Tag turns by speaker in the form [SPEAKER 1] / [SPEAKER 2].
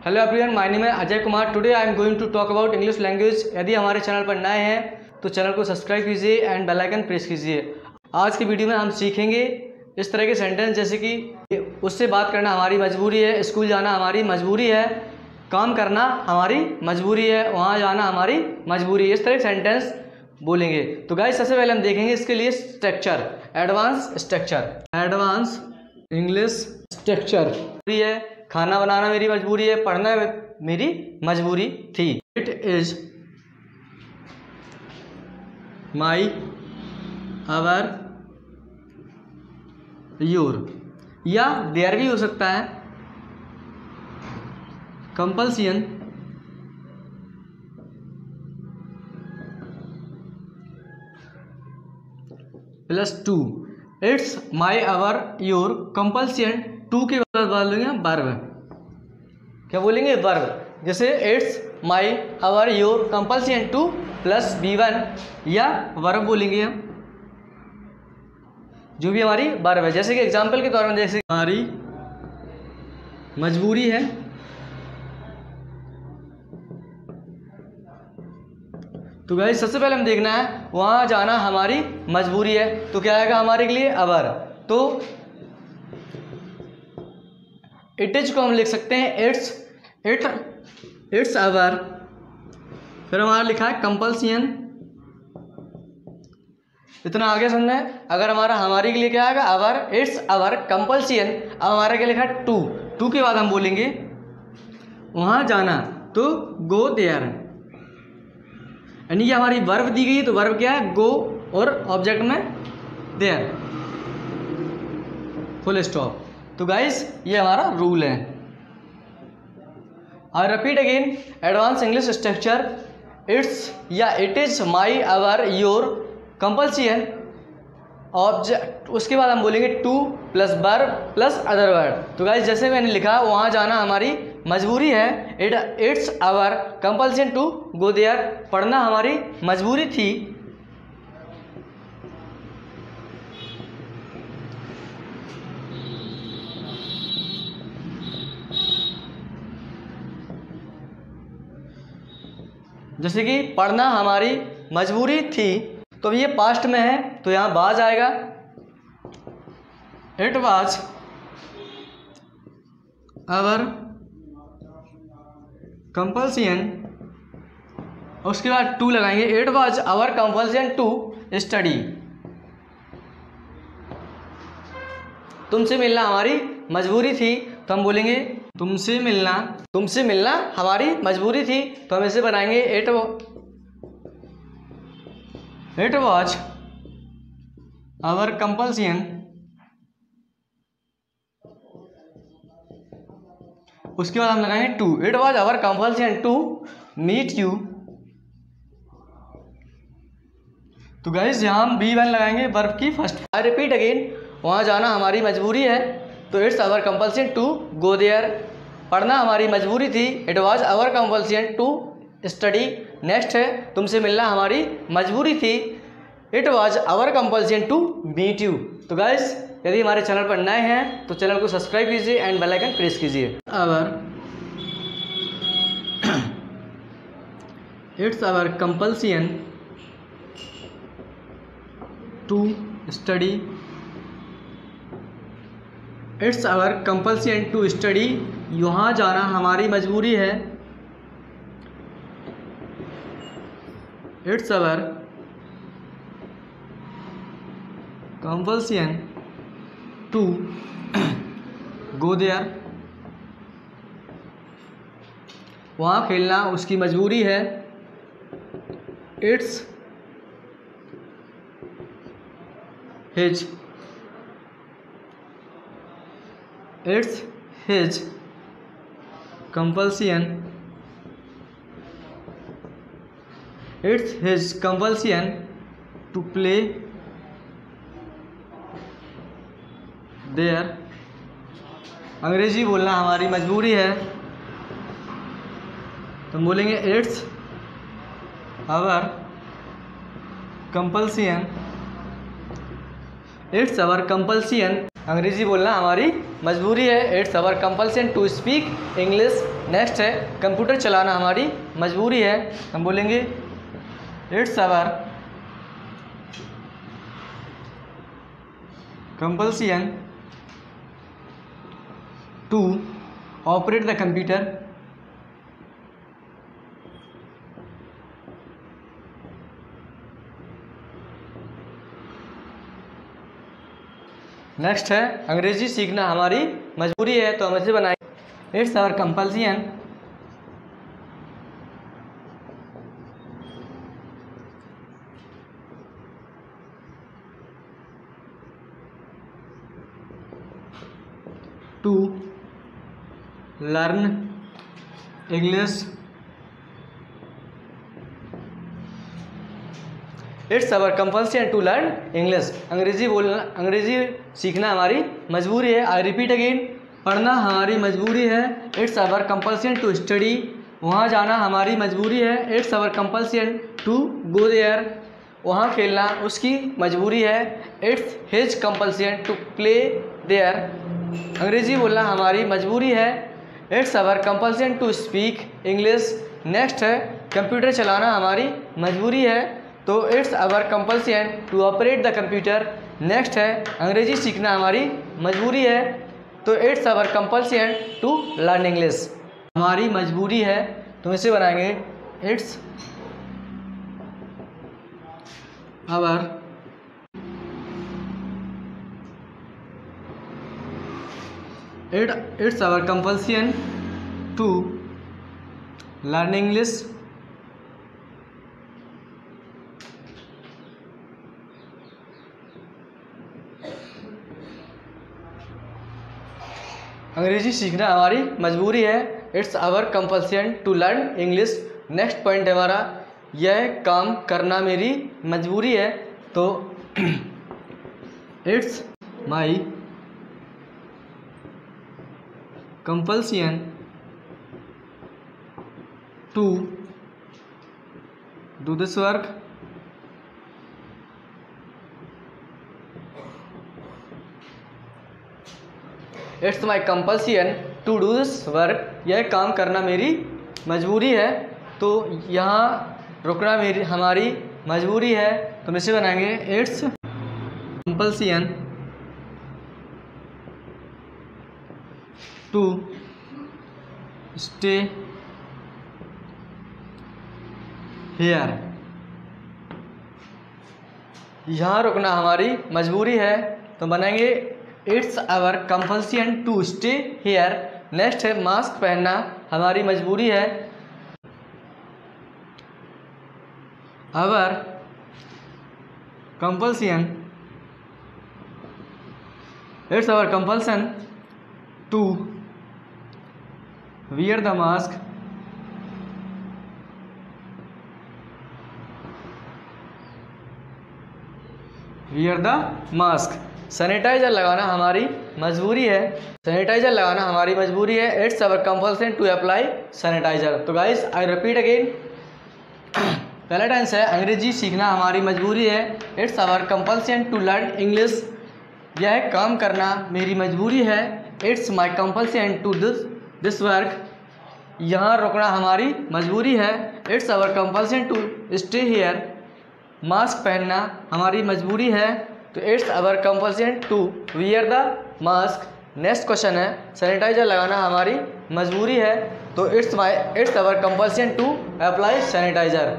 [SPEAKER 1] Hello everyone, my name है Ajay Kumar. Today I am going to talk about English language. यदि हमारे channel पर नए हैं तो चैनल को सब्सक्राइब कीजिए एंड बेल आइकन प्रेस कीजिए। आज की वीडियो में हम सीखेंगे इस तरह के सेंटेंस जैसे कि उससे बात करना हमारी मजबूरी है, स्कूल जाना हमारी मजबूरी है, काम करना हमारी मजबूरी है, वहाँ जाना हमारी मजबूरी है। इस तरह के सेंटेंस बोलेंगे। तो गाइस सबसे पहले हम देखेंगे इसके लिए structure, advance structure. Advance English structure है, खाना बनाना मेरी मजबूरी है, पढ़ना मेरी मजबूरी थी। It is my, our, your, या देयर भी हो सकता है। Compulsion plus to, it's my, our, your, compulsion to के बाद बोलेंगे वर्ब। क्या बोलेंगे? वर्ब। जैसे it's my, our, your, compulsion to plus V1 या वर्ब बोलेंगे हम, जो भी हमारी वर्ब है। जैसे कि एग्जाम्पल के तौर पर, जैसे हमारी मजबूरी है तो गाइस सबसे पहले हम देखना है वहाँ जाना हमारी मजबूरी है, तो क्या आएगा हमारे के लिए? अवर। तो इट इज को हम लिख सकते हैं इट्स अवर। फिर हमारा लिखा है कंपल्सन। इतना आगे समझना है। अगर हमारा हमारी के लिए क्या आएगा? अवर, इट्स अवर, कंपल्सन। अब हमारा क्या लिखा है? टू के बाद हम बोलेंगे वहाँ जाना, तो गो देयर। यानी कि हमारी वर्ब दी गई है, तो वर्ब क्या है? गो, और ऑब्जेक्ट में देयर, फुल स्टॉप। तो गाइस ये हमारा रूल है। I repeat again, advance English structure, it's या it is my, our, your, compulsion, object. उसके बाद हम बोलेंगे to plus verb plus other word. तो गाइस जैसे मैंने लिखा, वहाँ जाना हमारी मजबूरी है, it's our compulsion to go there, पढ़ना हमारी मजबूरी थी। जैसे कि पढ़ना हमारी मजबूरी थी, तो ये पास्ट में है तो यहाँ बाज आएगा। इट वाज अवर कंपल्सन, उसके बाद टू लगाएंगे। It was our compulsion to study. तुमसे मिलना हमारी मजबूरी थी, तो हम बोलेंगे तुमसे मिलना हमारी मजबूरी थी, तो हम इसे बनाएंगे इट वाज अवर कंपल्सन। उसके बाद हम लगाएंगे to. It was our compulsion to meet you. तो गाइस यहाँ हम V1 लगाएंगे वर्ब की फर्स्ट। आई रिपीट अगेन, वहाँ जाना हमारी मजबूरी है, तो it's our compulsion to go there, पढ़ना हमारी मजबूरी थी, it was our compulsion to study. Next है तुमसे मिलना हमारी मजबूरी थी, it was our compulsion to meet you. तो गाइस यदि हमारे चैनल पर नए हैं तो चैनल को सब्सक्राइब कीजिए एंड बेल आइकन प्रेस कीजिए। It's our compulsion to study, it's our compulsion to study, यहाँ जाना हमारी मजबूरी है, it's our compulsion to go there, वहाँ खेलना उसकी मजबूरी है, it's his compulsion, it's his compulsion to play there. Angrezi बोलना हमारी मजबूरी है, तो हम बोलेंगे it's our compulsion, it's our compulsion Angrezi बोलना हमारी मजबूरी है। It's our compulsion to speak English. Next है कंप्यूटर चलाना हमारी मजबूरी है। हम बोलेंगे it's our compulsion to operate the computer. Next है अंग्रेजी सीखना हमारी मजबूरी है, तो हम इसे बनाएंगे it's our compulsion to learn English. It's our compulsion to learn English. Angrezi सीखना हमारी मजबूरी है। आई रिपीट अगेन, पढ़ना हमारी मजबूरी है। It's our compulsion to study, वहाँ जाना हमारी मजबूरी है। It's our compulsion to go there, वहाँ खेलना उसकी मजबूरी है। It's his compulsion to play there, Angrezi बोलना हमारी मजबूरी है। It's our compulsion to speak English. Next है कंप्यूटर चलाना हमारी मजबूरी है, तो it's our compulsion to operate the computer. Next है अंग्रेजी सीखना हमारी मजबूरी है, तो it's our compulsion to learn English हमारी मजबूरी है। तो इसे बनाएंगे it's our compulsion to learn English. Angrezi सीखना हमारी मजबूरी है। It's our compulsion to learn English. Next point है हमारा, यह काम करना मेरी मजबूरी है, तो it's my compulsion to do this work. It's my compulsion to do this work, यह काम करना मेरी मजबूरी है, तो यहाँ रुकना मेरी हमारी मजबूरी है। तो हम इसे बनाएंगे it's compulsion to stay here, यहाँ रुकना हमारी मजबूरी है, तो बनाएंगे it's our compulsion to stay here. Next है मास्क पहनना हमारी मजबूरी है। Our compulsion, it's our compulsion to wear the mask. Wear the mask, sanitiser लगाना हमारी मजबूरी है। सैनिटाइजर लगाना हमारी मजबूरी है। It's our compulsion to apply sanitiser. तो गाइस आई रिपीट अगेन, पहला टेंस है अंग्रेजी सीखना हमारी मजबूरी है। It's our compulsion to learn English, यह काम करना मेरी मजबूरी है। It's my compulsion to this work, यहाँ रुकना हमारी मजबूरी है। It's our compulsion to stay here, mask पहनना हमारी मजबूरी है, तो it's our compulsion to wear the mask. Next question है सैनिटाइजर लगाना हमारी मजबूरी है, तो it's our compulsion to apply sanitiser.